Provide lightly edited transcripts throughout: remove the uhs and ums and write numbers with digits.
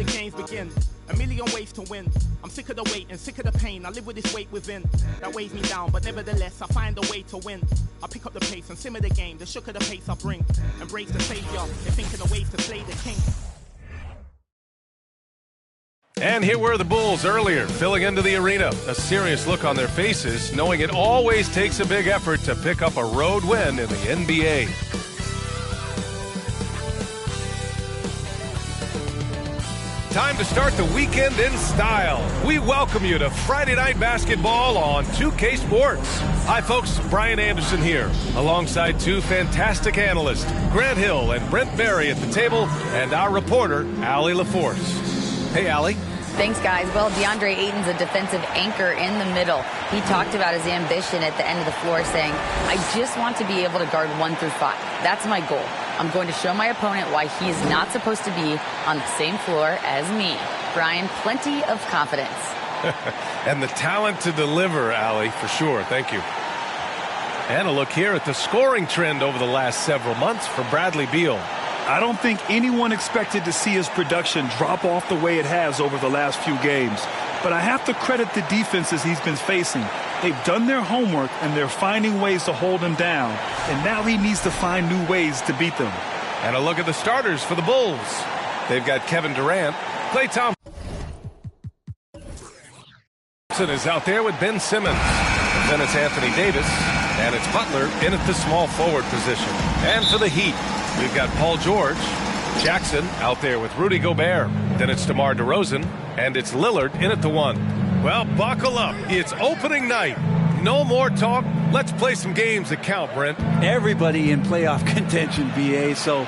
the games begin. A million ways to win. I'm sick of the wait and sick of the pain. I live with this weight within that weighs me down, but nevertheless I find a way to win. I pick up the pace and simmer the game. The shook of the pace I bring. Embrace the savior and thinking of ways to slay the king. And here were the Bulls earlier, filling into the arena. A serious look on their faces, knowing it always takes a big effort to pick up a road win in the NBA. Time to start the weekend in style. We welcome you to Friday Night Basketball on 2K Sports. Hi folks, Brian Anderson here, alongside two fantastic analysts, Grant Hill and Brent Berry at the table, and our reporter, Allie LaForce. Hey, Allie. Thanks, guys. Well, DeAndre Ayton's a defensive anchor in the middle. He talked about his ambition at the end of the floor, saying, I just want to be able to guard 1 through 5. That's my goal. I'm going to show my opponent why he is not supposed to be on the same floor as me. Brian, plenty of confidence. And the talent to deliver, Allie, for sure. Thank you. And a look here at the scoring trend over the last several months for Bradley Beal. I don't think anyone expected to see his production drop off the way it has over the last few games. But I have to credit the defenses he's been facing. They've done their homework, and they're finding ways to hold him down. And now he needs to find new ways to beat them. And a look at the starters for the Bulls. They've got Kevin Durant, Klay Thompson is out there with Ben Simmons. Then it's Anthony Davis, and it's Butler in at the small forward position. And for the Heat, we've got Paul George, Jackson out there with Rudy Gobert. Then it's DeMar DeRozan, and it's Lillard in at the 1. Well, buckle up. It's opening night. No more talk. Let's play some games that count, Brent. Everybody in playoff contention, BA, so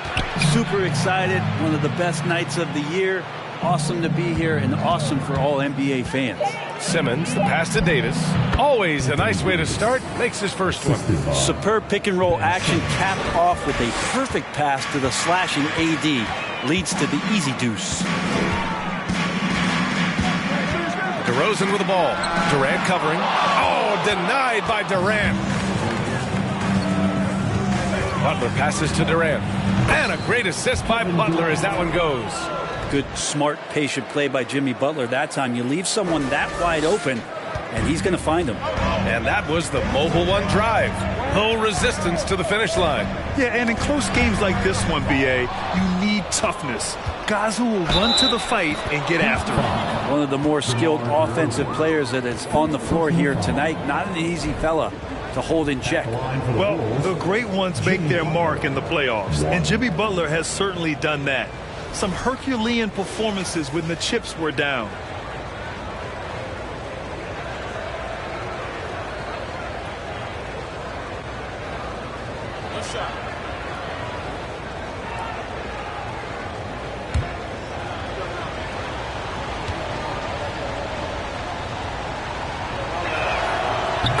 super excited. One of the best nights of the year. Awesome to be here and awesome for all NBA fans. Simmons, the pass to Davis. Always a nice way to start. Makes his first one. Superb pick and roll action capped off with a perfect pass to the slashing AD. Leads to the easy deuce. DeRozan with the ball. Durant covering. Oh, denied by Durant. Butler passes to Durant. And a great assist by Butler as that one goes. Good, smart, patient play by Jimmy Butler that time. You leave someone that wide open, and he's going to find him. And that was the Mobile One drive. No resistance to the finish line. Yeah, and in close games like this one, BA, you need toughness. Guys who will run to the fight and get after him. One of the more skilled offensive players that is on the floor here tonight. Not an easy fella to hold in check. Well, the great ones make their mark in the playoffs, and Jimmy Butler has certainly done that. Some Herculean performances when the chips were down.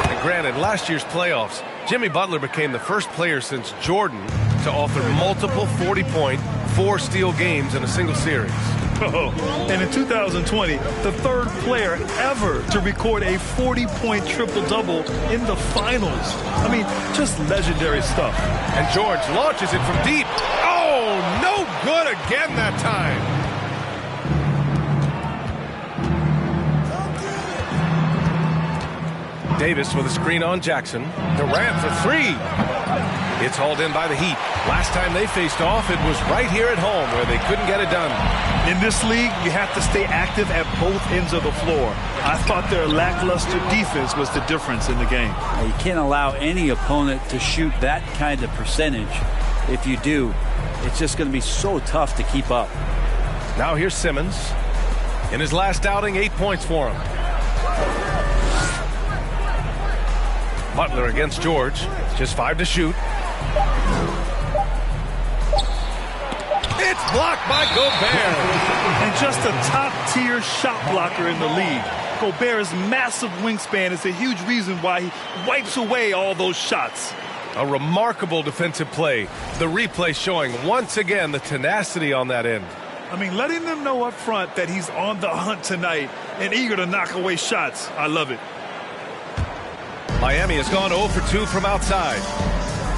And granted, last year's playoffs, Jimmy Butler became the first player since Jordan to author multiple 40-point, 4-steal games in a single series. Oh, and in 2020, the third player ever to record a 40-point triple-double in the finals. I mean, just legendary stuff. And George launches it from deep. Oh, no good again that time. Davis with a screen on Jackson. Durant for 3. It's hauled in by the Heat. Last time they faced off, it was right here at home where they couldn't get it done. In this league, you have to stay active at both ends of the floor. I thought their lackluster defense was the difference in the game. You can't allow any opponent to shoot that kind of percentage. If you do, it's just going to be so tough to keep up. Now here's Simmons. In his last outing, 8 points for him. Butler against George. Just 5 to shoot. It's blocked by Gobert. And just a top-tier shot blocker in the league. Gobert's massive wingspan is a huge reason why he wipes away all those shots. A remarkable defensive play. The replay showing once again the tenacity on that end. I mean, letting them know up front that he's on the hunt tonight and eager to knock away shots. I love it. Miami has gone 0 for 2 from outside.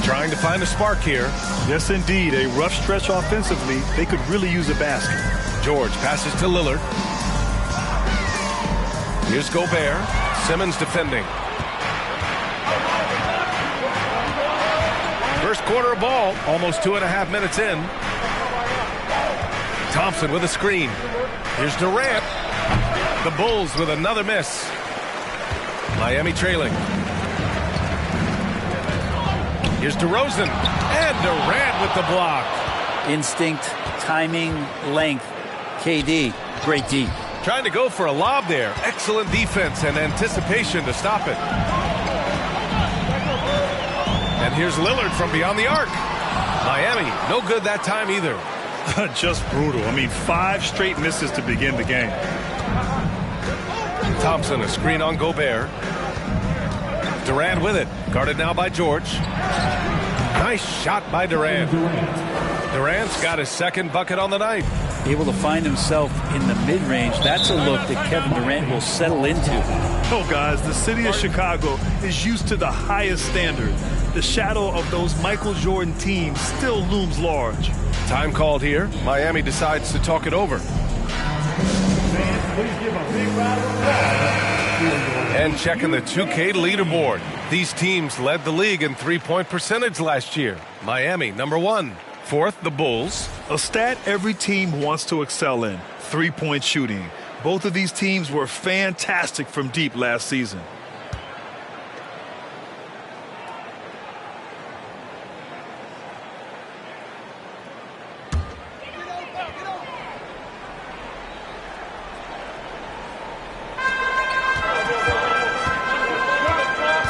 Trying to find a spark here. Yes, indeed. A rough stretch offensively. They could really use a basket. George passes to Lillard. Here's Gobert. Simmons defending. First quarter of ball, almost 2.5 minutes in. Thompson with a screen. Here's Durant. The Bulls with another miss. Miami trailing. Here's DeRozan. And Durant with the block. Instinct, timing, length. KD, great D. Trying to go for a lob there. Excellent defense and anticipation to stop it. And here's Lillard from beyond the arc. Miami, no good that time either. Just brutal. I mean, 5 straight misses to begin the game. Thompson, a screen on Gobert. Durant with it. Guarded now by George. Nice shot by Durant. Durant's got his second bucket on the night. Able to find himself in the mid-range. That's a look that Kevin Durant will settle into. Oh, guys, the city of Chicago is used to the highest standard. The shadow of those Michael Jordan teams still looms large. Time called here. Miami decides to talk it over. And checking the 2K leaderboard. These teams led the league in three-point percentage last year. Miami, number 1. Fourth, the Bulls. A stat every team wants to excel in, 3-point shooting. Both of these teams were fantastic from deep last season.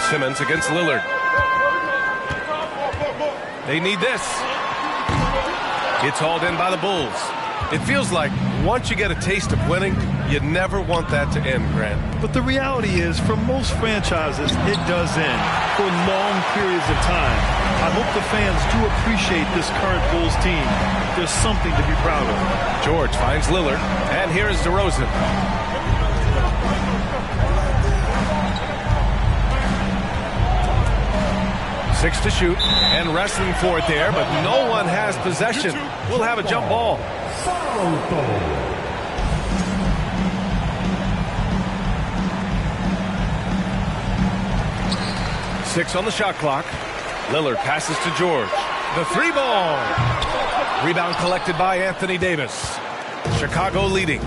Simmons against Lillard. They need this. It's hauled in by the Bulls. It feels like once you get a taste of winning, you never want that to end, Grant. But the reality is, for most franchises, it does end for long periods of time. I hope the fans do appreciate this current Bulls team. There's something to be proud of. George finds Lillard, and here is DeRozan. 6 to shoot, and wrestling for it there, but no one has possession. We'll have a jump ball. 6 on the shot clock. Lillard passes to George. The 3-ball. Rebound collected by Anthony Davis. Chicago leading.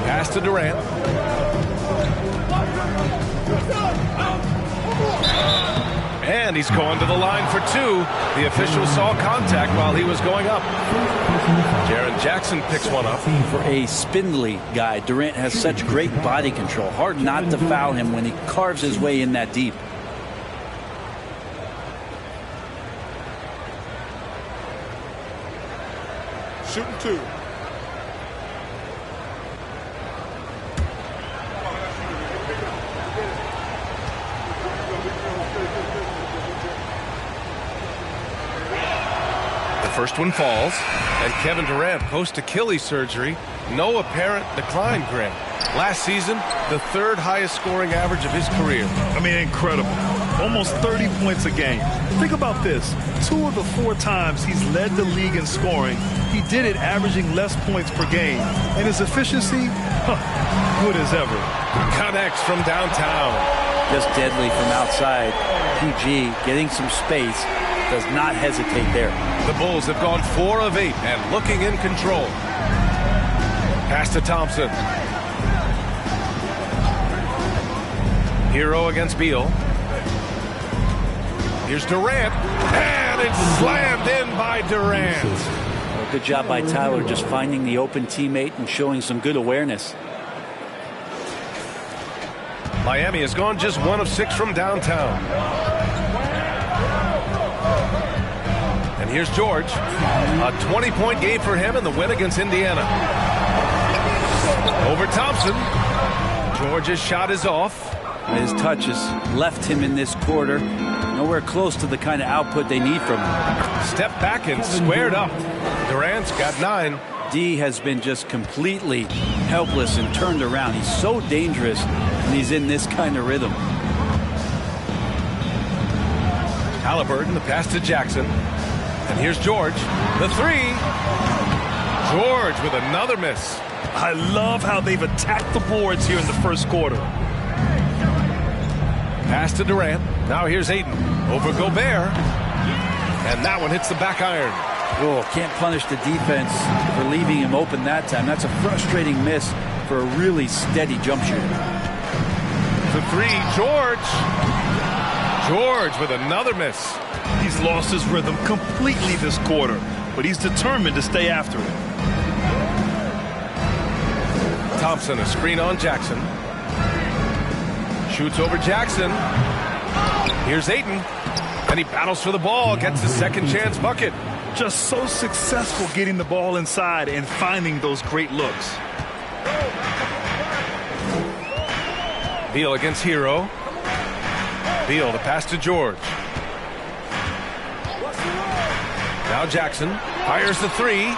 Pass to Durant. And he's going to the line for 2. The official saw contact while he was going up. Jaren Jackson picks one up. For a spindly guy, Durant has such great body control. Hard not to foul him when he carves his way in that deep. Shooting 2. First one falls, and Kevin Durant post Achilles surgery. No apparent decline, Grant. Last season, the 3rd highest scoring average of his career. I mean, incredible. Almost 30 points a game. Think about this. 2 of the 4 times he's led the league in scoring, he did it averaging less points per game. And his efficiency, good as ever. Connects from downtown. Just deadly from outside. PG getting some space. Does not hesitate there. The Bulls have gone 4 of 8 and looking in control. Pass to Thompson. Hero against Beal. Here's Durant. And it's slammed in by Durant. Well, good job by Tyler just finding the open teammate and showing some good awareness. Miami has gone just 1 of 6 from downtown. And here's George. A 20-point game for him in the win against Indiana. Over Thompson. George's shot is off. His touch has left him in this quarter. Nowhere close to the kind of output they need from him. Step back and squared up. Durant's got 9. D has been just completely helpless and turned around. He's so dangerous when he's in this kind of rhythm. Halliburton, the pass to Jackson. And here's George. The 3. George with another miss. I love how they've attacked the boards here in the first quarter. Pass to Durant. Now here's Ayton. Over Gobert. And that one hits the back iron. Oh, can't punish the defense for leaving him open that time. That's a frustrating miss for a really steady jump shooter. The three, George. George with another miss. He's lost his rhythm completely this quarter, but he's determined to stay after it. Thompson, a screen on Jackson. Shoots over Jackson. Here's Ayton. And he battles for the ball, gets his second chance bucket. Just so successful getting the ball inside and finding those great looks. Beal against Hero. Beal, the pass to George. Now Jackson fires the three.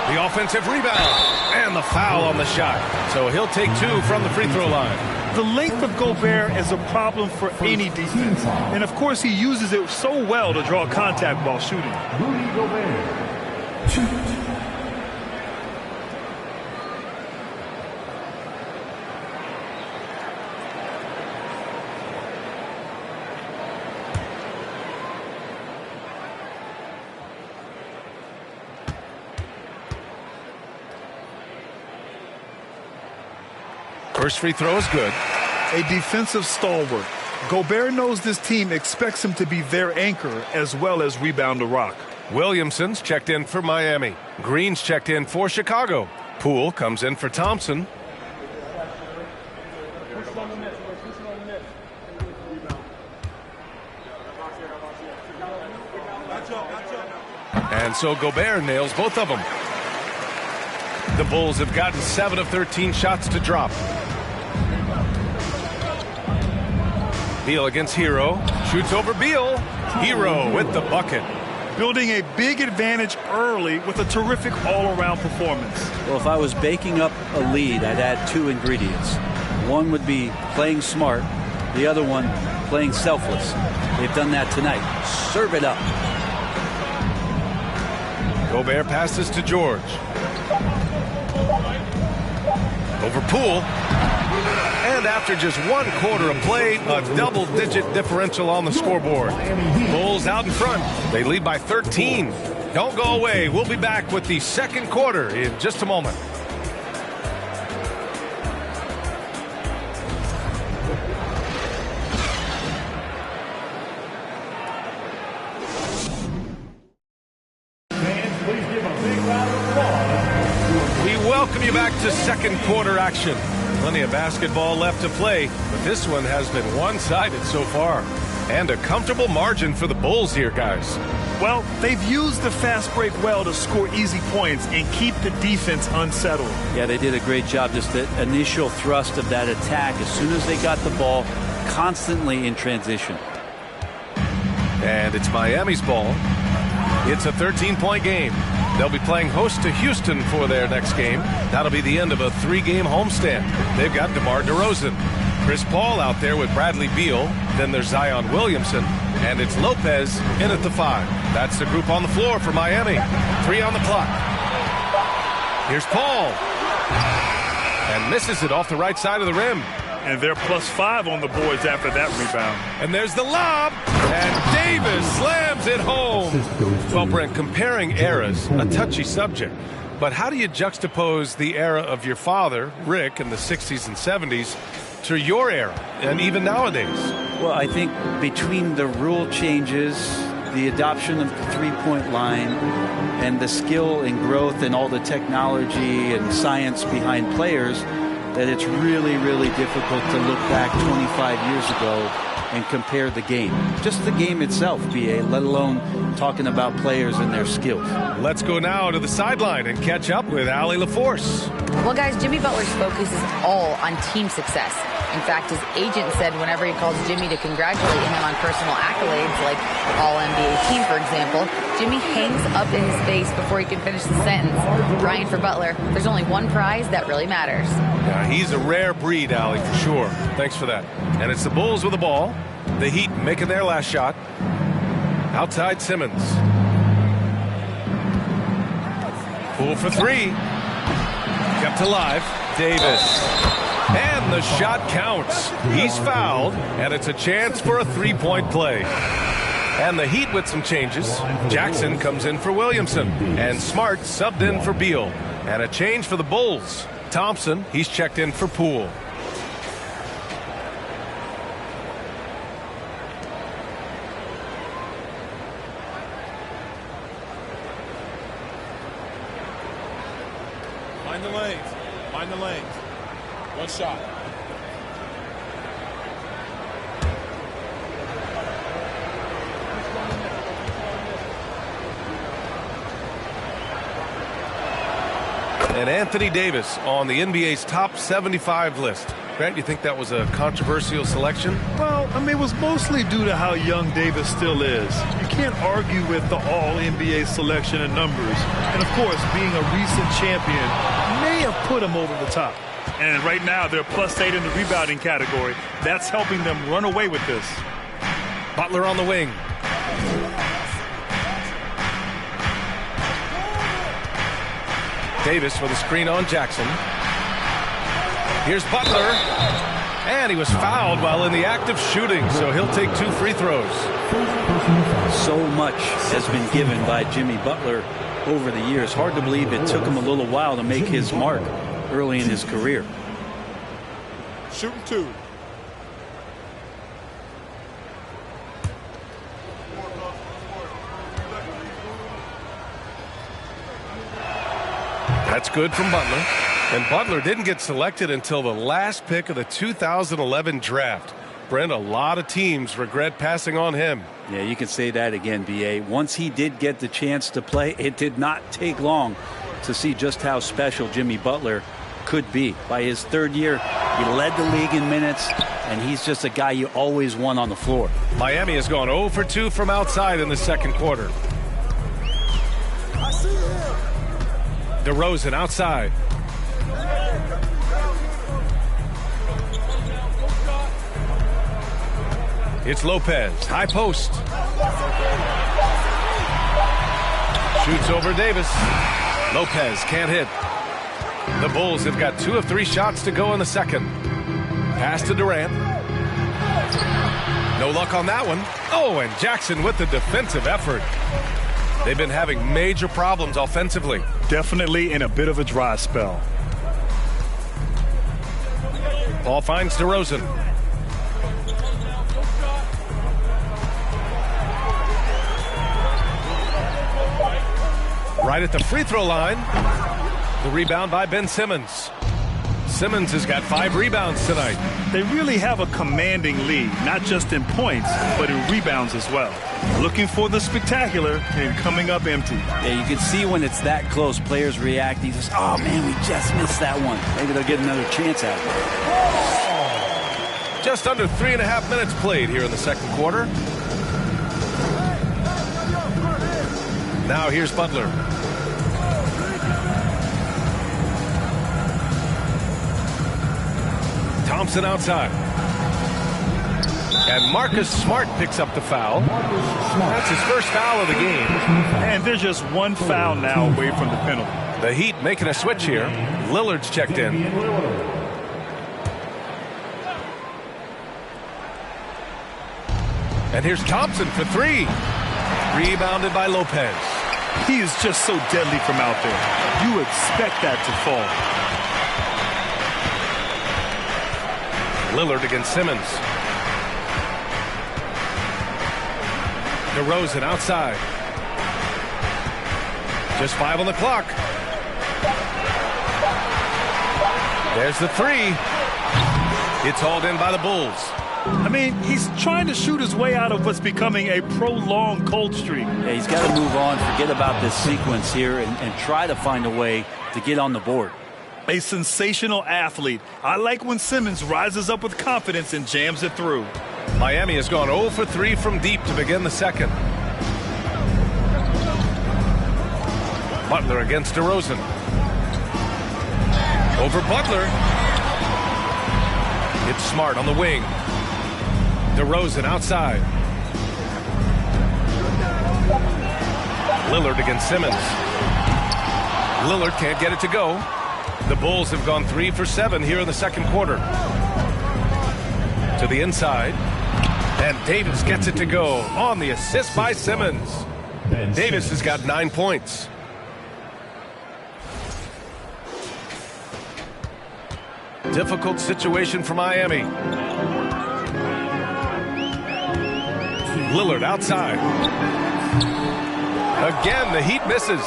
The offensive rebound. And the foul on the shot. So he'll take two from the free throw line. The length of Gobert is a problem for any defense. And, of course, he uses it so well to draw contact while shooting. Rudy Gobert. Shoot. First free throw is good. A defensive stalwart. Gobert knows this team expects him to be their anchor as well as rebound the rock. Williamson's checked in for Miami. Green's checked in for Chicago. Poole comes in for Thompson. And so Gobert nails both of them. The Bulls have gotten 7 of 13 shots to drop. Beal against Hero. Shoots over Beal. Hero with the bucket. Building a big advantage early with a terrific all-around performance. Well, if I was baking up a lead, I'd add two ingredients. One would be playing smart. The other one, playing selfless. They've done that tonight. Serve it up. Gobert passes to George. Over Poole. And after just 1 quarter of play, a double-digit differential on the scoreboard. Bulls out in front. They lead by 13. Don't go away. We'll be back with the second quarter in just a moment. We welcome you back to second quarter action. Plenty of basketball left to play, but this one has been one-sided so far. And a comfortable margin for the Bulls here, guys. Well, they've used the fast break well to score easy points and keep the defense unsettled. Yeah, they did a great job. Just the initial thrust of that attack as soon as they got the ball, constantly in transition. And it's Miami's ball. It's a 13-point game. They'll be playing host to Houston for their next game. That'll be the end of a 3-game homestand. They've got DeMar DeRozan. Chris Paul out there with Bradley Beal. Then there's Zion Williamson. And it's Lopez in at the 5. That's the group on the floor for Miami. 3 on the clock. Here's Paul. And misses it off the right side of the rim. And they're +5 on the boards after that rebound. And there's the lob. And Davis slams it home. Well, Brent, comparing eras, a touchy subject. But how do you juxtapose the era of your father, Rick, in the 60s and 70s to your era, and even nowadays? Well, I think between the rule changes, the adoption of the three-point line, and the skill and growth and all the technology and science behind players, that it's really, really difficult to look back 25 years ago and compare the game. Just the game itself, B.A., let alone talking about players and their skills. Let's go now to the sideline and catch up with Allie LaForce. Well, guys, Jimmy Butler's focus is all on team success. In fact, his agent said whenever he calls Jimmy to congratulate him on personal accolades, like All-NBA team, for example, Jimmy hangs up in his face before he can finish the sentence. Brian, for Butler, there's only one prize that really matters. Yeah, he's a rare breed, Allie, for sure. Thanks for that. And it's the Bulls with the ball. The Heat making their last shot. Outside Simmons. Poole for three. Kept alive. Davis. And the shot counts. He's fouled, and it's a chance for a three-point play. And the Heat with some changes. Jackson comes in for Williamson, and Smart subbed in for Beal. And a change for the Bulls. Thompson, he's checked in for Poole. Find the lanes. Find the lanes. One shot. And Anthony Davis on the NBA's top 75 list. Grant, you think that was a controversial selection? Well, I mean, it was mostly due to how young Davis still is. You can't argue with the all-NBA selection and numbers. And, of course, being a recent champion may have put him over the top. And right now, they're +8 in the rebounding category. That's helping them run away with this. Butler on the wing. Davis for the screen on Jackson. Here's Butler. And he was fouled while in the act of shooting, so he'll take 2 free throws. So much has been given by Jimmy Butler over the years. Hard to believe it took him a little while to make his mark early in his career. Shooting 2. That's good from Butler. And Butler didn't get selected until the last pick of the 2011 draft. Brent, a lot of teams regret passing on him. Yeah, you can say that again, B.A. Once he did get the chance to play, it did not take long to see just how special Jimmy Butler could be. By his third year, he led the league in minutes, and he's just a guy you always want on the floor. Miami has gone 0 for 2 from outside in the second quarter. DeRozan outside. It's Lopez, high post. Shoots over Davis. Lopez can't hit. The Bulls have got 2 of 3 shots to go in the second. Pass to Durant. No luck on that one. Oh, and Jackson with the defensive effort. They've been having major problems offensively. Definitely in a bit of a dry spell. Ball finds DeRozan. Right at the free throw line. The rebound by Ben Simmons. Simmons has got 5 rebounds tonight. They really have a commanding lead, not just in points, but in rebounds as well. Looking for the spectacular and coming up empty. Yeah, you can see when it's that close, players react. He says, oh, man, we just missed that one. Maybe they'll get another chance at it. Just under 3.5 minutes played here in the second quarter. Now here's Butler. Thompson outside. And Marcus Smart picks up the foul. That's his first foul of the game. And there's just one foul now away from the penalty. The Heat making a switch here. Lillard's checked in. And here's Thompson for 3. Rebounded by Lopez. He is just so deadly from out there. You expect that to fall. Lillard against Simmons. DeRozan outside. Just 5 on the clock. There's the 3. It's hauled in by the Bulls. I mean, he's trying to shoot his way out of what's becoming a prolonged cold streak. Yeah, he's got to move on, forget about this sequence here, and try to find a way to get on the board. A sensational athlete. I like when Simmons rises up with confidence and jams it through. Miami has gone 0 for 3 from deep to begin the second. Butler against DeRozan. Over Butler. It's Smart on the wing. DeRozan outside. Lillard against Simmons. Lillard can't get it to go. The Bulls have gone 3 for 7 here in the second quarter. To the inside. And Davis gets it to go on the assist by Simmons. Davis has got 9 points. Difficult situation for Miami. Lillard outside. Again, the Heat misses.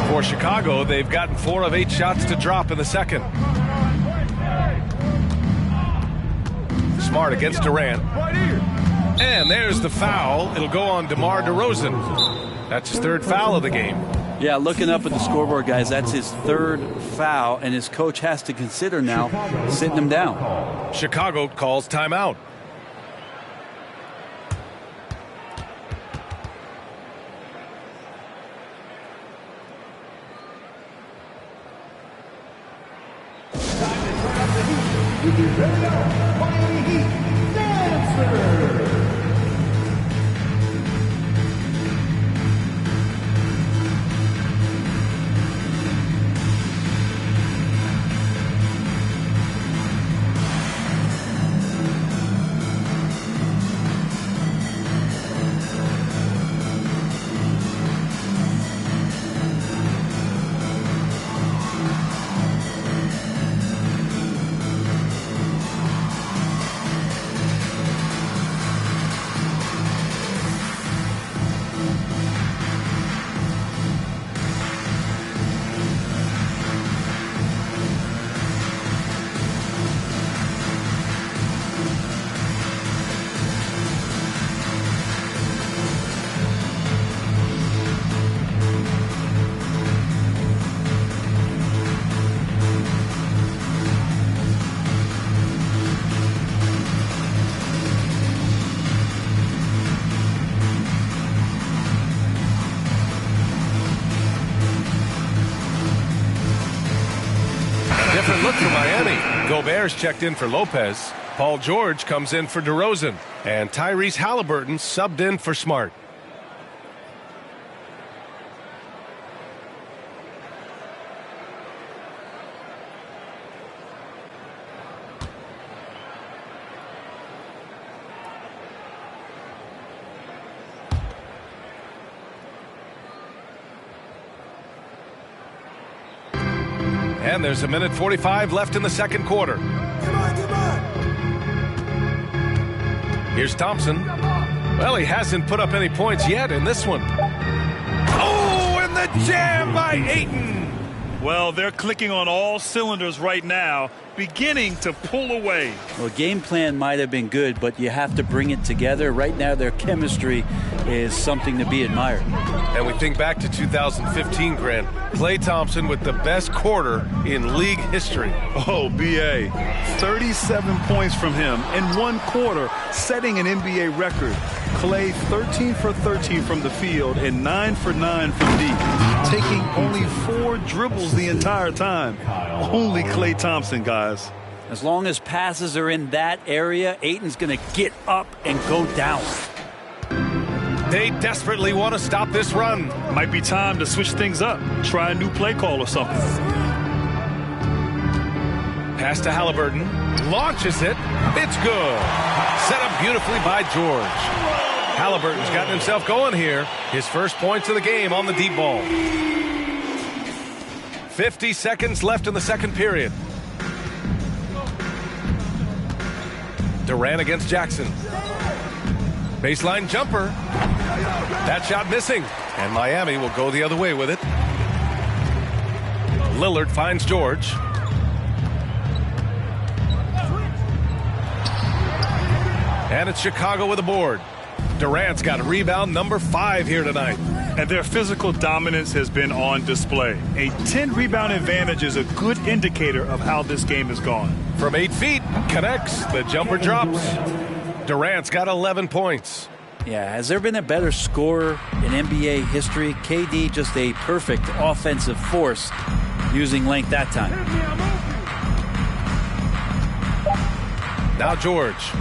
For Chicago, they've gotten 4 of 8 shots to drop in the second. Smart against Durant. And there's the foul. It'll go on DeMar DeRozan. That's his 3rd foul of the game. Yeah, looking up at the scoreboard, guys, that's his 3rd foul, and his coach has to consider now sitting him down. Chicago calls timeout. Different look for Miami. Gobert's checked in for Lopez. Paul George comes in for DeRozan. And Tyrese Halliburton subbed in for Smart. And there's 1:45 left in the second quarter. Come on. Here's Thompson. Well, he hasn't put up any points yet in this one. Oh, and the jam by Ayton. Well, they're clicking on all cylinders right now, beginning to pull away. Well, game plan might have been good, but you have to bring it together. Right now, their chemistry is something to be admired. And we think back to 2015, Grant. Klay Thompson with the best quarter in league history. Oh, B.A. 37 points from him in one quarter, setting an NBA record. Klay 13 for 13 from the field and 9 for 9 from deep, taking only 4 dribbles the entire time. Only Klay Thompson, guys. As long as passes are in that area, Ayton's going to get up and go down. They desperately want to stop this run. Might be time to switch things up. Try a new play call or something. Pass to Halliburton. Launches it. It's good. Set up beautifully by George. Halliburton's gotten himself going here. His first points of the game on the deep ball. 50 seconds left in the second period. Durant against Jackson. Baseline jumper. That shot missing. And Miami will go the other way with it. Lillard finds George. And it's Chicago with a board. Durant's got rebound number 5 here tonight. And their physical dominance has been on display. A 10-rebound advantage is a good indicator of how this game has gone. From 8 feet, connects. The jumper drops. Durant's got 11 points. Yeah, has there been a better scorer in NBA history? KD just a perfect offensive force using length that time. Now George.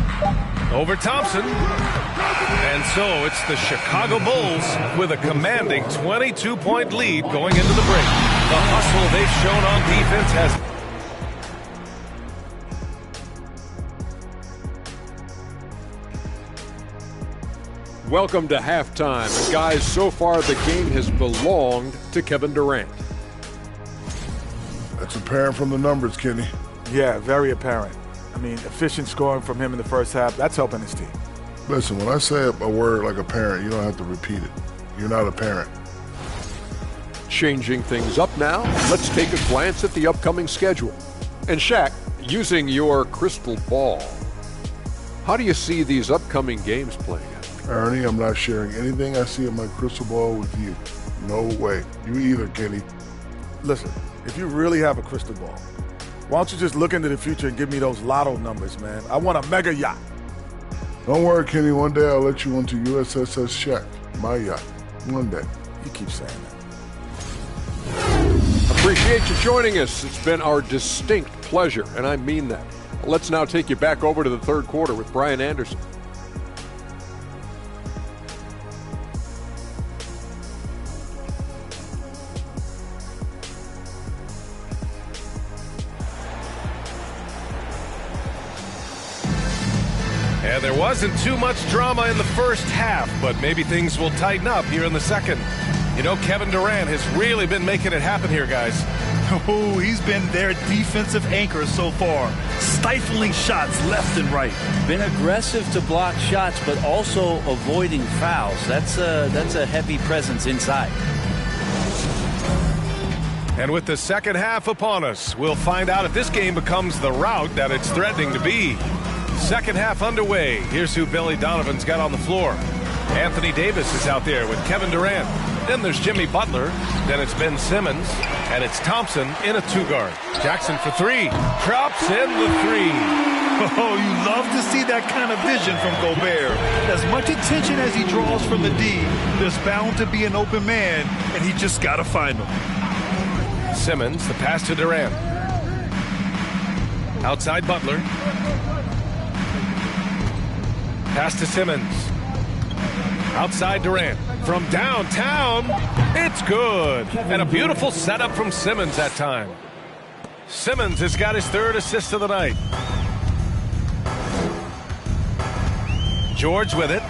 Over Thompson. And so it's the Chicago Bulls with a commanding 22-point lead going into the break. The hustle they've shown on defense has... Welcome to halftime. And guys, so far the game has belonged to Kevin Durant. That's apparent from the numbers, Kenny. Yeah, very apparent. I mean, efficient scoring from him in the first half, that's helping his team. Listen, when I say a word like apparent, you don't have to repeat it. You're not a parent. Changing things up now, let's take a glance at the upcoming schedule. And Shaq, using your crystal ball, how do you see these upcoming games playing out? Ernie, I'm not sharing anything I see in my crystal ball with you. No way. You either, Kenny. Listen, if you really have a crystal ball, why don't you just look into the future and give me those lotto numbers, man? I want a mega yacht. Don't worry, Kenny. One day I'll let you into USSS Shaq, my yacht. One day. You keep saying that. Appreciate you joining us. It's been our distinct pleasure, and I mean that. Let's now take you back over to the third quarter with Brian Anderson. And there wasn't too much drama in the first half, but maybe things will tighten up here in the second. You know, Kevin Durant has really been making it happen here, guys. Oh, he's been their defensive anchor so far, stifling shots left and right. Been aggressive to block shots, but also avoiding fouls. That's a heavy presence inside. And with the second half upon us, we'll find out if this game becomes the rout that it's threatening to be. Second half underway. Here's who Billy Donovan's got on the floor. Anthony Davis is out there with Kevin Durant. Then there's Jimmy Butler. Then it's Ben Simmons. And it's Thompson in a two-guard. Jackson for three. Drops in the three. Oh, you love to see that kind of vision from Gobert. As much attention as he draws from the D, there's bound to be an open man, and he just got to find him. Simmons, the pass to Durant. Outside Butler. Pass to Simmons. Outside Durant. From downtown, it's good. And a beautiful setup from Simmons that time. Simmons has got his third assist of the night. George with it.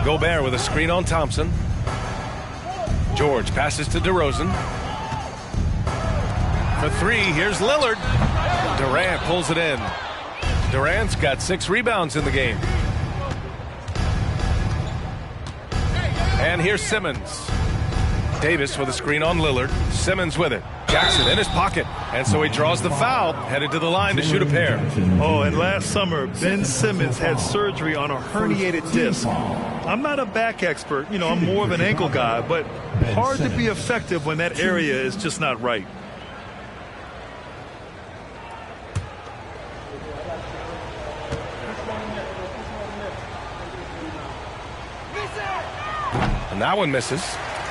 Gobert with a screen on Thompson. George passes to DeRozan. For three, here's Lillard. Durant pulls it in. Durant's got 6 rebounds in the game. And here's Simmons. Davis with a screen on Lillard. Simmons with it. Jackson in his pocket. And so he draws the foul, headed to the line to shoot a pair. Oh, and last summer, Ben Simmons had surgery on a herniated disc. I'm not a back expert. You know, I'm more of an ankle guy, but hard to be effective when that area is just not right. And that one misses.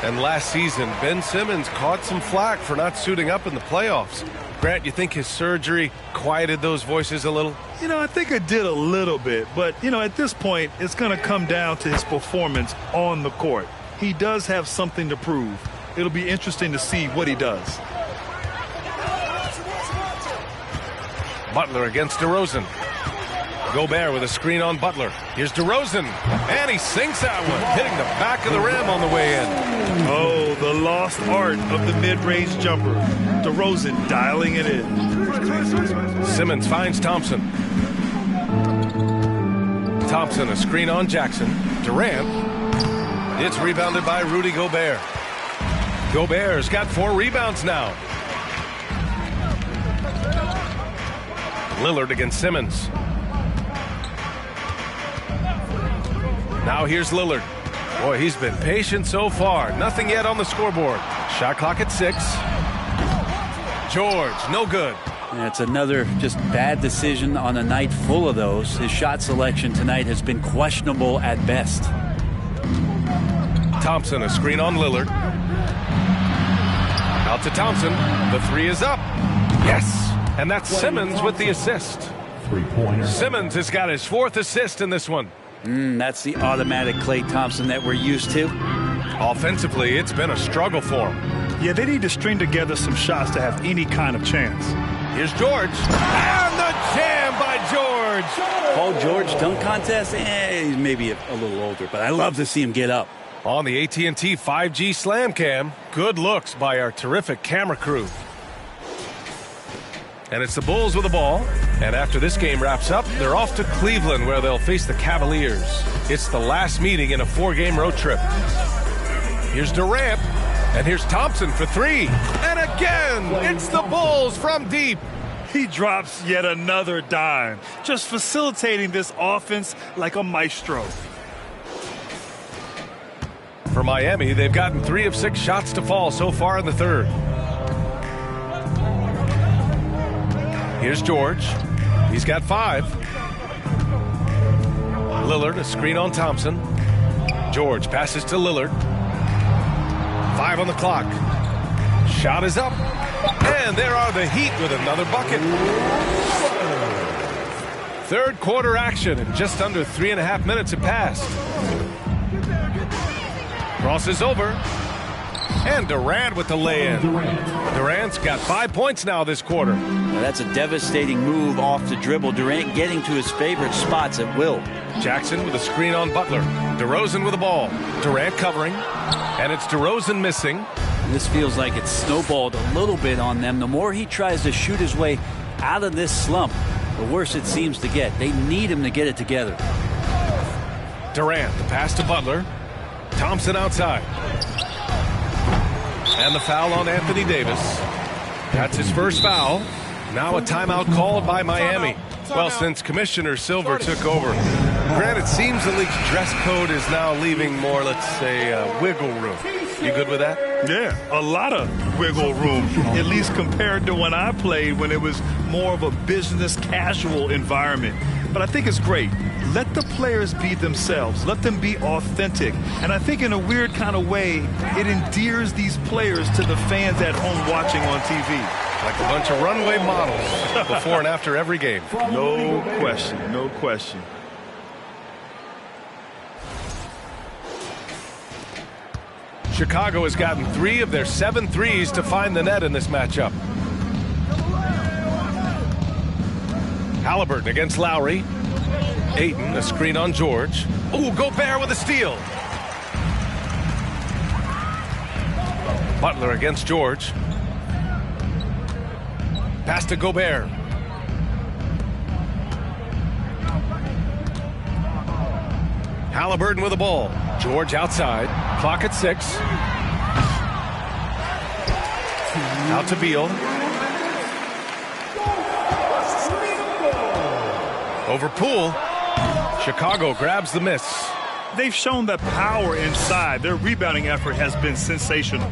And last season, Ben Simmons caught some flack for not suiting up in the playoffs. Grant, you think his surgery quieted those voices a little? You know, I think it did a little bit. But, you know, at this point, it's going to come down to his performance on the court. He does have something to prove. It'll be interesting to see what he does. Butler against DeRozan. Gobert with a screen on Butler. Here's DeRozan, and he sinks that one, hitting the back of the rim on the way in. Oh, the lost art of the mid-range jumper. DeRozan dialing it in. Simmons finds Thompson. Thompson, a screen on Jackson. Durant. It's rebounded by Rudy Gobert. Gobert's got 4 rebounds now. Lillard against Simmons. Now here's Lillard. Boy, he's been patient so far. Nothing yet on the scoreboard. Shot clock at 6. George, no good. That's another just bad decision on a night full of those. His shot selection tonight has been questionable at best. Thompson, a screen on Lillard. Out to Thompson. The 3 is up. Yes. And that's Simmons with the assist. Simmons has got his 4th assist in this one. That's the automatic Klay Thompson that we're used to. Offensively, it's been a struggle for them. Yeah, they need to string together some shots to have any kind of chance. Here's George. And the jam by George. Paul George dunk contest? He's maybe a little older, but I love to see him get up. On the AT&T 5G Slam Cam, good looks by our terrific camera crew. And it's the Bulls with the ball. And after this game wraps up, they're off to Cleveland where they'll face the Cavaliers. It's the last meeting in a 4-game road trip. Here's Durant. And here's Thompson for 3. And again, it's the Bulls from deep. He drops yet another dime, just facilitating this offense like a maestro. For Miami, they've gotten 3 of 6 shots to fall so far in the third. Here's George. He's got 5. Lillard, a screen on Thompson. George passes to Lillard. 5 on the clock. Shot is up. And there are the Heat with another bucket. Third quarter action, and just under 3.5 minutes have passed. Crosses over. And Durant with the lay-in. Durant's got 5 points now this quarter. Now that's a devastating move off the dribble. Durant getting to his favorite spots at will. Jackson with a screen on Butler. DeRozan with the ball. Durant covering. And it's DeRozan missing. And this feels like it's snowballed a little bit on them. The more he tries to shoot his way out of this slump, the worse it seems to get. They need him to get it together. Durant, the pass to Butler. Thompson outside. And the foul on Anthony Davis. That's his first foul. Now a timeout called by Miami. Well, since Commissioner Silver took over. Grant, it seems the league's dress code is now leaving more, let's say, wiggle room. You good with that? Yeah, a lot of wiggle room, at least compared to when I played, when it was more of a business casual environment. But I think it's great. Let the players be themselves. Let them be authentic. And I think in a weird kind of way, it endears these players to the fans at home watching on TV. Like a bunch of runway models before and after every game. No question, no question. Chicago has gotten 3 of their 7 threes to find the net in this matchup. Halliburton against Lowry. Ayton, a screen on George. Ooh, Gobert with a steal. Butler against George. Pass to Gobert. Halliburton with the ball. George outside. Clock at 6. Out to P.O.L.E. Over Poole. Chicago grabs the miss. They've shown that power inside. Their rebounding effort has been sensational.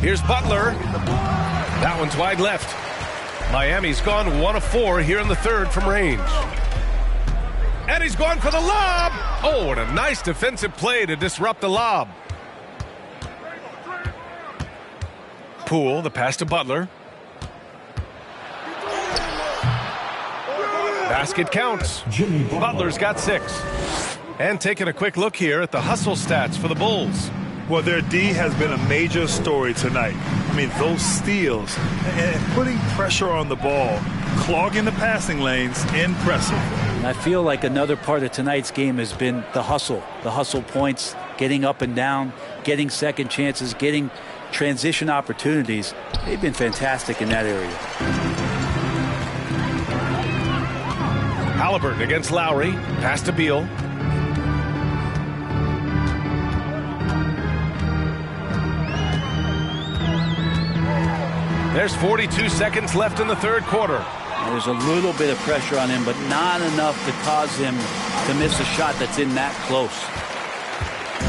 Here's Butler. That one's wide left. Miami's gone 1 of 4 here in the third from range. And he's going for the lob. Oh, and a nice defensive play to disrupt the lob. Poole, the pass to Butler. Basket counts. Butler's got 6. And taking a quick look here at the hustle stats for the Bulls. Well, their D has been a major story tonight. I mean, those steals and putting pressure on the ball, clogging the passing lanes, impressive. And I feel like another part of tonight's game has been the hustle points, getting up and down, getting second chances, getting transition opportunities. They've been fantastic in that area. Halliburton against Lowry. Pass to P.O.L.E. There's 42 seconds left in the third quarter. There's a little bit of pressure on him, but not enough to cause him to miss a shot that's in that close.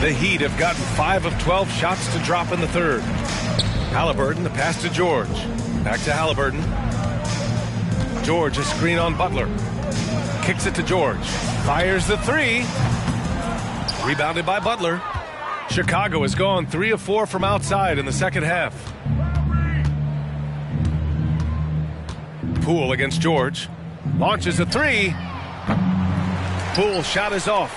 The Heat have gotten 5 of 12 shots to drop in the third. Halliburton, the pass to George. Back to Halliburton. George, a screen on Butler. Kicks it to George. Fires the 3. Rebounded by Butler. Chicago has gone 3 of 4 from outside in the second half. Poole against George. Launches a 3. Poole shot is off.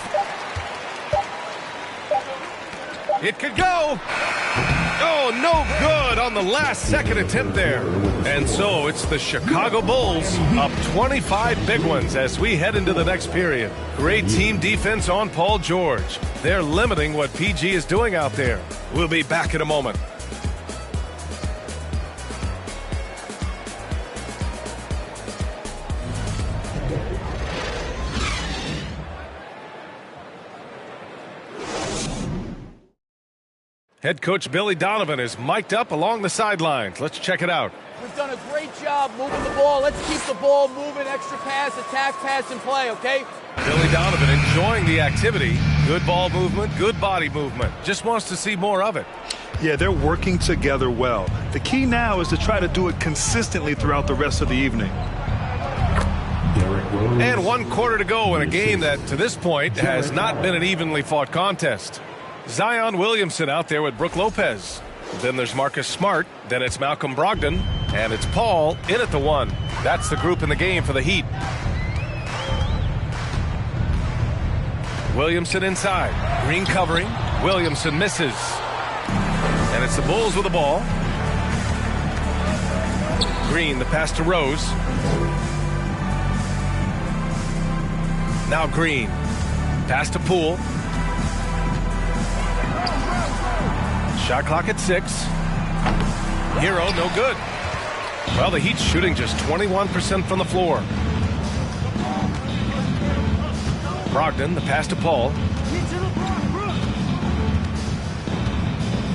It could go. Oh, no good on the last second attempt there. And so it's the Chicago Bulls up 25 big ones as we head into the next period. Great team defense on Paul George. They're limiting what PG is doing out there. We'll be back in a moment. Head coach Billy Donovan is mic'd up along the sidelines. Let's check it out. We've done a great job moving the ball. Let's keep the ball moving, extra pass, attack, pass, and play, okay? Billy Donovan enjoying the activity. Good ball movement, good body movement. Just wants to see more of it. Yeah, they're working together well. The key now is to try to do it consistently throughout the rest of the evening. And 1 quarter to go in a game that, to this point, has not been an evenly fought contest. Zion Williamson out there with Brook Lopez. Then there's Marcus Smart. Then it's Malcolm Brogdon. And it's Paul in at the 1. That's the group in the game for the Heat. Williamson inside. Green covering. Williamson misses. And it's the Bulls with the ball. Green, the pass to Rose. Now Green. Pass to Poole. Shot clock at 6. Hero, no good. Well, the Heat's shooting just 21% from the floor. Brogdon, the pass to Paul.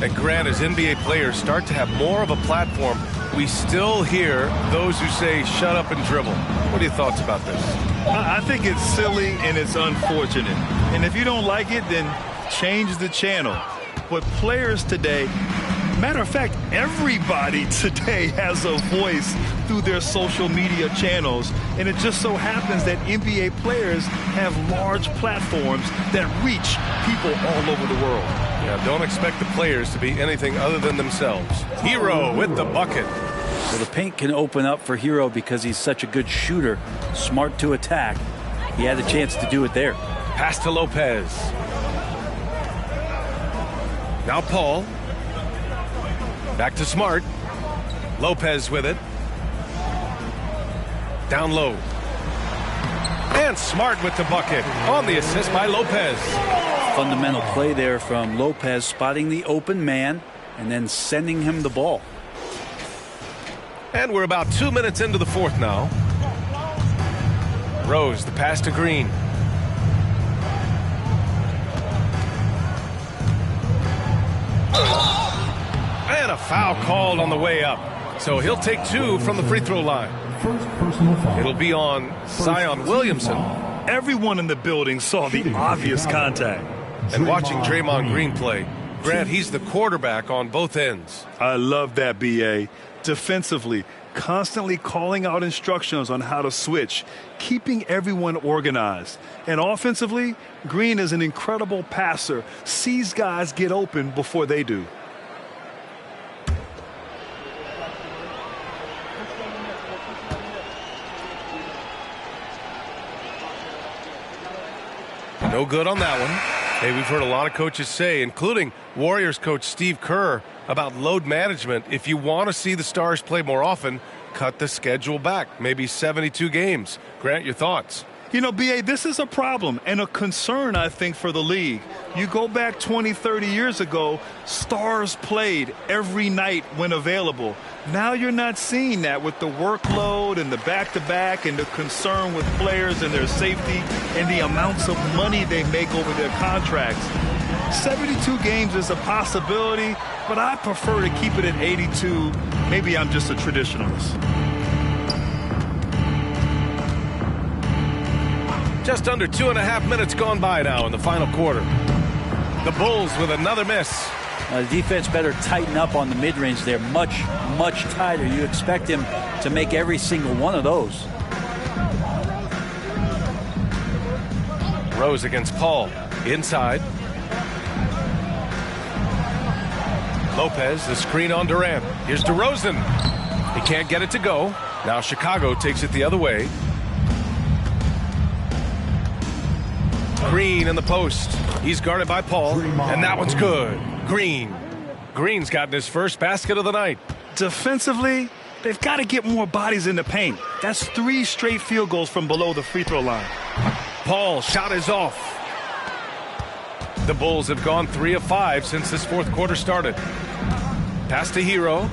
And Grant, as NBA players start to have more of a platform, we still hear those who say, shut up and dribble. What are your thoughts about this? I think it's silly and it's unfortunate. And if you don't like it, then change the channel. But players today, matter of fact, everybody today has a voice through their social media channels. And it just so happens that NBA players have large platforms that reach people all over the world. Yeah, don't expect the players to be anything other than themselves. Hero with the bucket. Well, the paint can open up for Hero because he's such a good shooter, smart to attack. He had a chance to do it there. Pass to Lopez. Now Paul. Back to Smart. Lopez with it. Down low. And Smart with the bucket on the assist by Lopez. Fundamental play there from Lopez, spotting the open man and then sending him the ball. And we're about 2 minutes into the fourth now. Rose, the pass to Green. And a foul called on the way up. So he'll take 2 from the free throw line. It'll be on Zion Williamson. Everyone in the building saw the obvious contact. And watching Draymond Green play, Grant, he's the quarterback on both ends. I love that, B.A. Defensively, constantly calling out instructions on how to switch, keeping everyone organized. And offensively, Green is an incredible passer, sees guys get open before they do. No good on that one. Hey, we've heard a lot of coaches say, including Warriors coach Steve Kerr, about load management. If you want to see the Stars play more often, cut the schedule back, maybe 72 games. Grant, your thoughts? You know, B.A., this is a problem and a concern, I think, for the league. You go back 20, 30 years ago, Stars played every night when available. Now you're not seeing that with the workload and the back-to-back and the concern with players and their safety and the amounts of money they make over their contracts. 72 games is a possibility, but I prefer to keep it at 82. Maybe I'm just a traditionalist. Just under 2.5 minutes gone by now in the final quarter. The Bulls with another miss. The defense better tighten up on the mid-range there. Much tighter. You expect him to make every single one of those. Rose against Paul. Inside. Lopez, the screen on Durant. Here's DeRozan. He can't get it to go. Now Chicago takes it the other way. Green in the post. He's guarded by Paul, and that one's good. Green. Green's gotten his first basket of the night. Defensively, they've got to get more bodies in the paint. That's 3 straight field goals from below the free throw line. Paul, shot is off. The Bulls have gone 3 of 5 since this fourth quarter started. Pass to Hero.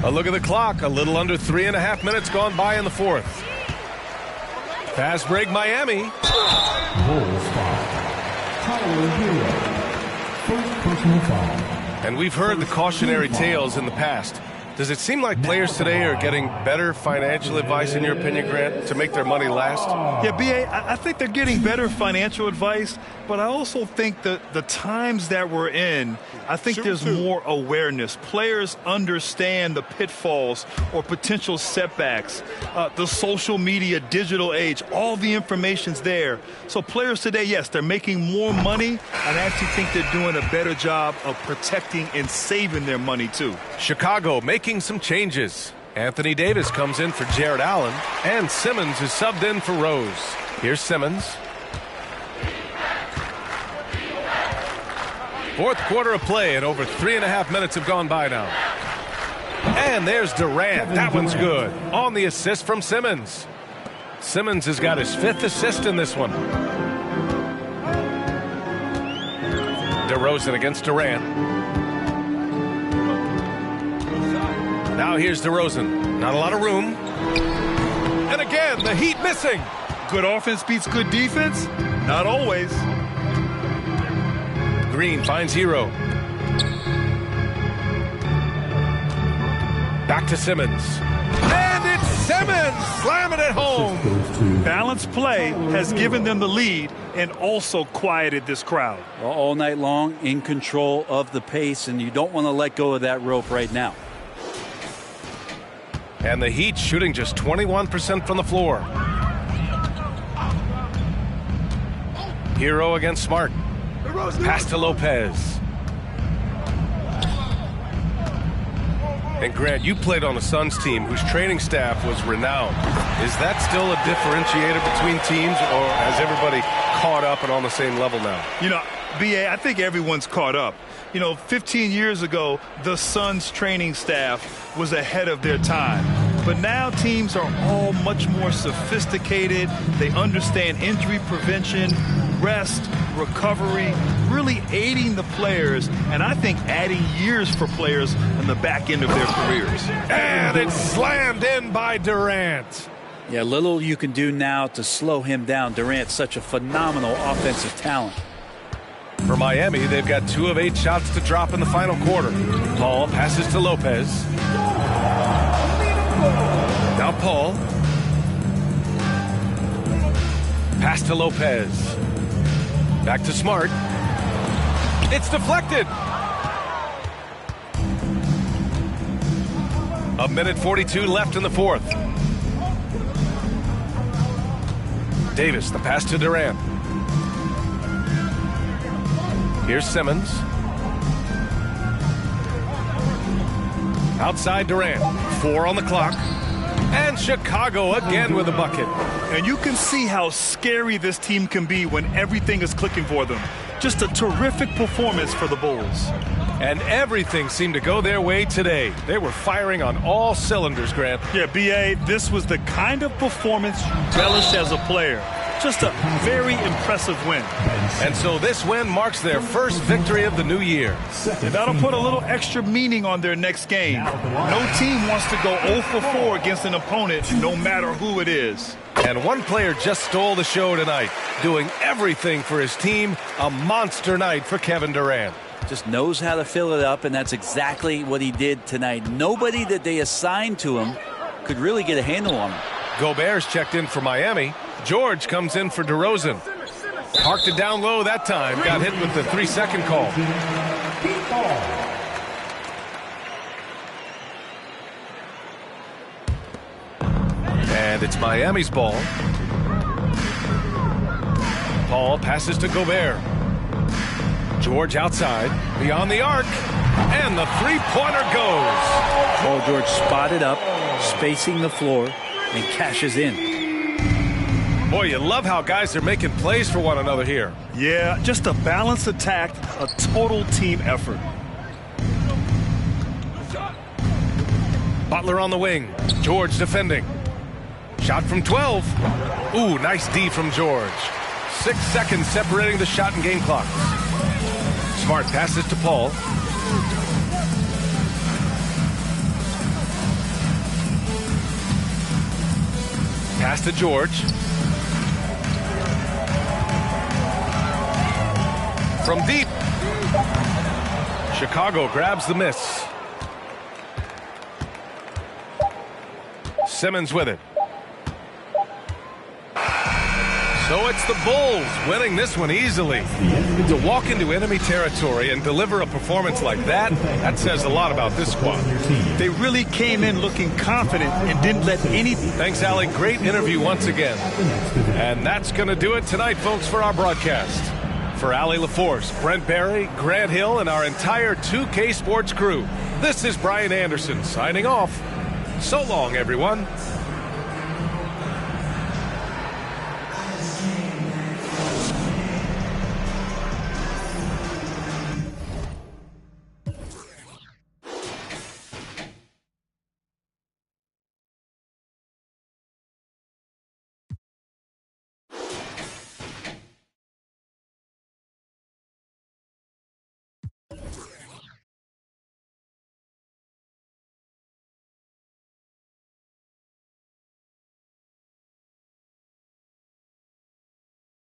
A look at the clock. A little under 3.5 minutes gone by in the fourth. Fast break, Miami. Bulls foul. Tyler Hero. First personal foul. And we've heard the cautionary tales in the past. Does it seem like players today are getting better financial advice, in your opinion, Grant, to make their money last? Yeah, B.A., I think they're getting better financial advice, but I also think that the times that we're in, I think there's more awareness. Players understand the pitfalls or potential setbacks, the social media, digital age, all the information's there. So players today, yes, they're making more money, and I actually think they're doing a better job of protecting and saving their money, too. Chicago making some changes. Anthony Davis comes in for Jared Allen, and Simmons is subbed in for Rose. Here's Simmons. Fourth quarter of play, and over 3.5 minutes have gone by now. And there's Durant. That one's good. On the assist from Simmons. Simmons has got his 5th assist in this one. DeRozan against Durant. Now here's DeRozan. Not a lot of room. And again, the Heat missing. Good offense beats good defense? Not always. Green finds Hero. Back to Simmons. And it's Simmons slamming it home. Balanced play has given them the lead and also quieted this crowd. All night long, in control of the pace, and you don't want to let go of that rope right now. And the Heat shooting just 21% from the floor. Hero against Smart. Pass to Lopez. And Grant, you played on a Suns team whose training staff was renowned. Is that still a differentiator between teams, or has everybody caught up and on the same level now? You know, B.A., I think everyone's caught up. You know, 15 years ago, the Suns training staff was ahead of their time. But now teams are all much more sophisticated. They understand injury prevention, rest, recovery, really aiding the players, and I think adding years for players on the back end of their careers. And it's slammed in by Durant. Yeah, little you can do now to slow him down. Durant's such a phenomenal offensive talent. For Miami, they've got 2 of 8 shots to drop in the final quarter. Paul passes to Lopez. Now Paul. Pass to Lopez. Back to Smart. It's deflected. 1:42 left in the fourth. Davis, the pass to Durant. Here's Simmons. Outside Durant. 4 on the clock. And Chicago again with a bucket. And you can see how scary this team can be when everything is clicking for them. Just a terrific performance for the Bulls. And everything seemed to go their way today. They were firing on all cylinders, Grant. Yeah, B.A., this was the kind of performance you relish as a player. Just a very impressive win. And so this win marks their first victory of the new year. And that'll put a little extra meaning on their next game. No team wants to go 0 for 4 against an opponent, no matter who it is. And one player just stole the show tonight, doing everything for his team. A monster night for Kevin Durant. Just knows how to fill it up, and that's exactly what he did tonight. Nobody that they assigned to him could really get a handle on him. Gobert's checked in for Miami. George comes in for DeRozan. Parked it down low that time. Got hit with the 3-second call. And it's Miami's ball. Paul passes to Gobert. George outside, beyond the arc, and the three-pointer goes. Paul George spotted up, spacing the floor, and cashes in. Boy, you love how guys are making plays for one another here. Yeah, just a balanced attack, a total team effort. Butler on the wing. George defending. Shot from 12. Ooh, nice D from George. 6 seconds separating the shot and game clock. Smart passes to Paul. Pass to George. From deep. Chicago grabs the miss. Simmons with it. So it's the Bulls winning this one easily. To walk into enemy territory and deliver a performance like that, that says a lot about this squad. They really came in looking confident and didn't let anything. Thanks, Allie. Great interview once again. And that's going to do it tonight, folks, for our broadcast. For Allie LaForce, Brent Barry, Grant Hill, and our entire 2K Sports crew, this is Brian Anderson signing off. So long, everyone.